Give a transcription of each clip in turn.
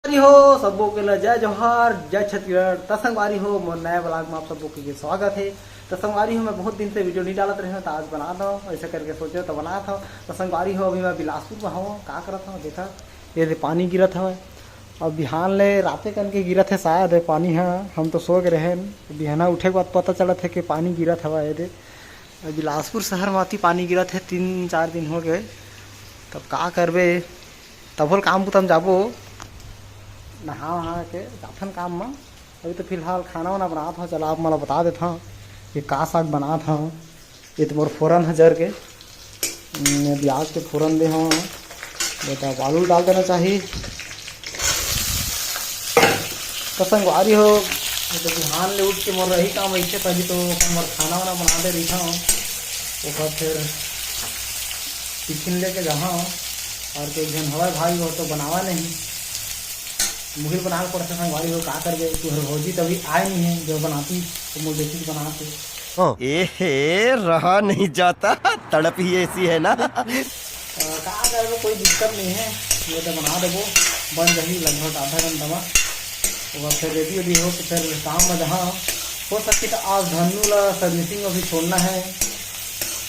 हो सबो के लिए जय जोहार जय छत्तीसगढ़। तो संगवारी हो मोर नए ब्लॉग में आप सबको के स्वागत है। तो संगवारी हो मैं बहुत दिन से वीडियो नहीं डालत रहे तो आज बना दो ऐसे करके सोचे तो बना था। तो संगवारी हो अभी मैं बिलासपुर में हूँ का करत हूँ देखा ये पानी गिरत हवे और बिहान ले राते कन के गिरत है शायद है पानी है। हम तो सो गए रहे बिहाना उठे के बाद पता चलत है कि पानी गिरत हवा ये बिलासपुर शहर में पानी गिरत है 3-4 दिन हो गए। तब का करबे तब काम बुतम जाबो नहा वहा के जाथन काम में। अभी तो फिलहाल खाना वाना बना था चला आप मला बता देता हूँ कि का साग बना था। ये तो मोर फोरन है जर के प्याज के फोरन दे हूँ बेटा आलू डाल देना चाहिए। तो संगवारी हो तो बिहान ले उठ के मोर रही काम ऐसे पहले तो मोर खाना वाना बना दे रही था वो फिर टिफिन लेके जहाँ और कोई जन हवा भाई हो तो बनावा नहीं मुझे बना पड़ता संगवारी हो का कर गए तू भौजी तभी आए नहीं है जो बनाती तो मुझे देखी बनाते ए रहा नहीं जाता तड़प ही ऐसी है ना। का कर कोई दिक्कत नहीं है ये तो बना देवो बन रही लगभग आधा घंटा में और फिर रेडी हो तो फिर काम में जहाँ हो सकती तो आज धनु ला सर्विसिंग अभी छोड़ना है।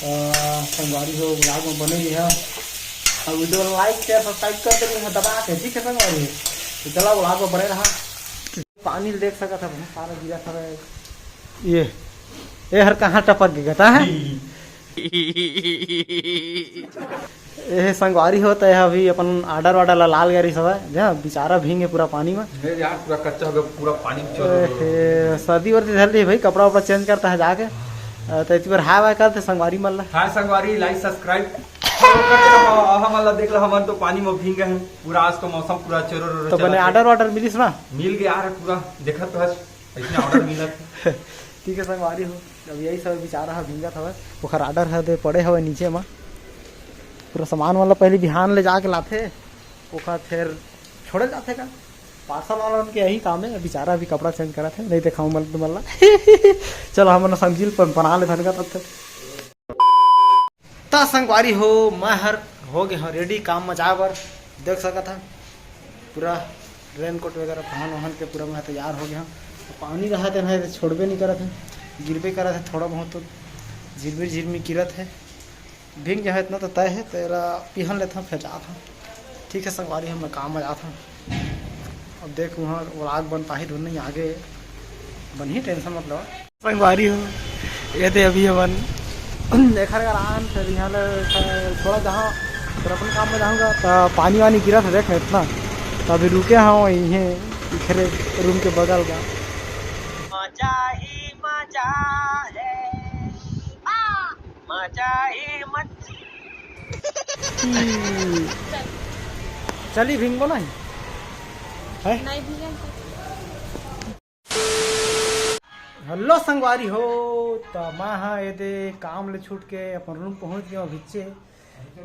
संगवारी हो ब्लॉग में बने भी है और वीडियो लाइक शेयर सब्सक्राइब कर देंगे दबा के ठीक है संगवारी तो चला ब्लॉग में बने रहा। पानी देख सका था सारा गिरा था ये हर कहाँ टपक गया है ये संगवारी होता है अभी अपन आर्डर वार्डर लाल गरी सब है बेचारा भींगे पूरा पानी में यार पूरा कच्चा हो गया पूरा पानी में सर्दी वर्दी धर ली भाई कपड़ा वपड़ा चेंज करता है जाके तो इतनी बार हाय वाय करते संगवारी मल्ला हाय संगवारी लाइक सब्सक्राइब हम देख लो हम तो पानी में भींगे हैं पूरा। आज तो मौसम पूरा चोर तो बने आर्डर वार्डर मिली ना मिल गया यार पूरा देखा तो है इतना ऑर्डर मिला ठीक है संगवारी हो अब यही सब बेचारा है भींगा था ओखर आर्डर है दे पड़े हुए नीचे में पूरा सामान वाला पहले बिहान ले जाके लाते ओखर फिर छोड़े जाते का पार्सल वाला उनके यही काम है बेचारा भी कपड़ा चेंज करा थे नहीं दिखाऊँ मल्ला चलो हम समझिल बना ले धन का तब तक ता संगवारी हो मैं हर हो गए हाँ रेडी काम में जा बर देख सका था पूरा रेन कोट वगैरह पहन वहन के पूरा मैं तैयार हो गया। तो पानी रहा था ना छोड़बे नहीं करा थे गिरबे करा था थोड़ा बहुत तो झिरमिर झिरमिर गिरत है भींग जाए इतना तो तय है तेरा पिहन लेता फिर जाता ठीक है संगवारी हम मैं काम में जाता अब देख वहाँ व्लॉग बन पाही धुन नहीं आगे बन ही टेंशन मतलब संगवारी हो ये थे अभी अपन देखा आराम फिर यहाँ थोड़ा जहाँ फिर अपन काम में जाऊँगा तो पानी वानी गिरा था देख इतना तो अभी रुके हाँ यहीं इखरे रूम के बगल का मजा ही मजा है मजा ही चली भींगो ना है हेलो संगवारी हो तो मैं हाँ ये दे काम ले छूट के अपन रूम पहुंच गया भिच्चे।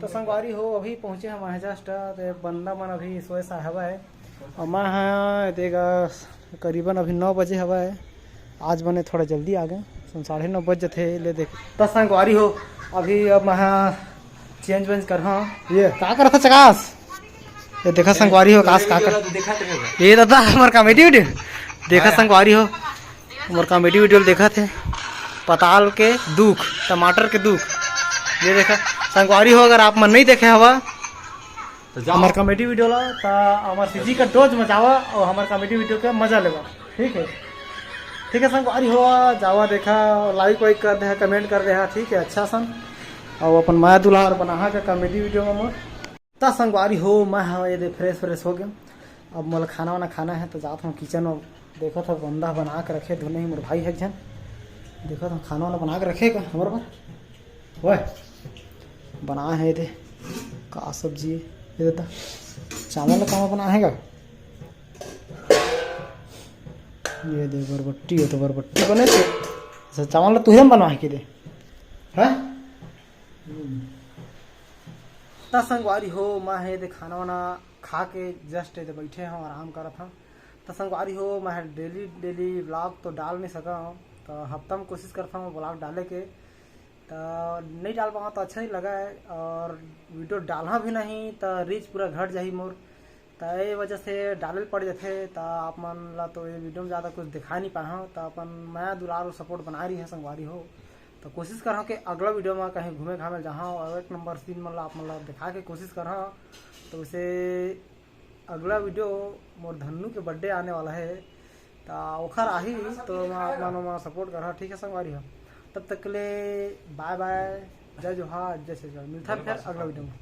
तो संगवारी हो अभी पहुंचे हम वहाँ जस्ट बंदा मन अभी सोए सा हवा है और मैं हाँ देगा करीबन अभी 9 बजे हवा है। आज बने थोड़ा जल्दी आ गए 9:30 बजे थे ले देख। तो संगवारी हो अभी अब मैं चेंज वेंज कर हाँ ये क्या कर था चकास ये देखा संगवारी हो काश का कर ये दादा हमारे कॉमेडी वीडियो देखा संगवारी हो हमारे कॉमेडी वीडियो देखा थे पताल के दुख टमाटर के दुख ये देखा संगवारी हो अगर आप मन नहीं देखे हवा तो हमारे कॉमेडी वीडियो ला तो हमारे सीजी का डोज मचावा और हमारे कॉमेडी वीडियो का मजा लेवा ठीक है संगवारी हो जावा देखा लाइक वाइक कर दे कमेंट कर दे ठीक है अच्छा सन और अपन माया दुल्हा बना का कॉमेडी वीडियो में ता संगवारी हो मैं हाँ ये फ्रेश हो गया। अब मोला खाना वाना खाना है तो जाता हूँ किचन में देखा था बंदा बना के रखे धुने ही मेरे भाई है जन देखा था खाना वाना बना के रखेगा हमारे पास वह बना है ये का सब्जी ये देता चावल का काम बनाएगा ये दे बरबट्टी हो तो बरबट्टी बने थे अच्छा चावल तुझे बनवा के दे है संगवारी हो मैं है दे खाना वाना खा के जस्ट बैठे हूँ आराम कर था। तो संगवारी हो मैं डेली ब्लॉग तो डाल नहीं सका हूँ तो हफ्ता में कोशिश करता हूँ ब्लॉग डाले के तो नहीं डाल पाऊँ तो अच्छा नहीं लगा है और वीडियो डालना भी नहीं तो रीच पूरा घट जाही मोर तो ये वजह से डाले पड़ जाते तो आप मन ला तो ये वीडियो में ज़्यादा कुछ दिखा नहीं पाए हो। तो अपन मैं दुलार और सपोर्ट बना रही है संगवारी हो। तो कोशिश कर कि अगला वीडियो में कहीं घूमे घामे जहाँ और एक नंबर सीन मतलब आप मतलब दिखा के कोशिश कर। तो उसे अगला वीडियो मोर धन्नू के बर्थडे आने वाला है तो ओखर आही तो मैं सपोर्ट कर। ठीक है संगवारी हो, तब तक के लिए बाय बाय, जय जोहार, जय श्री राम। मिलता है फिर अगला वीडियो में।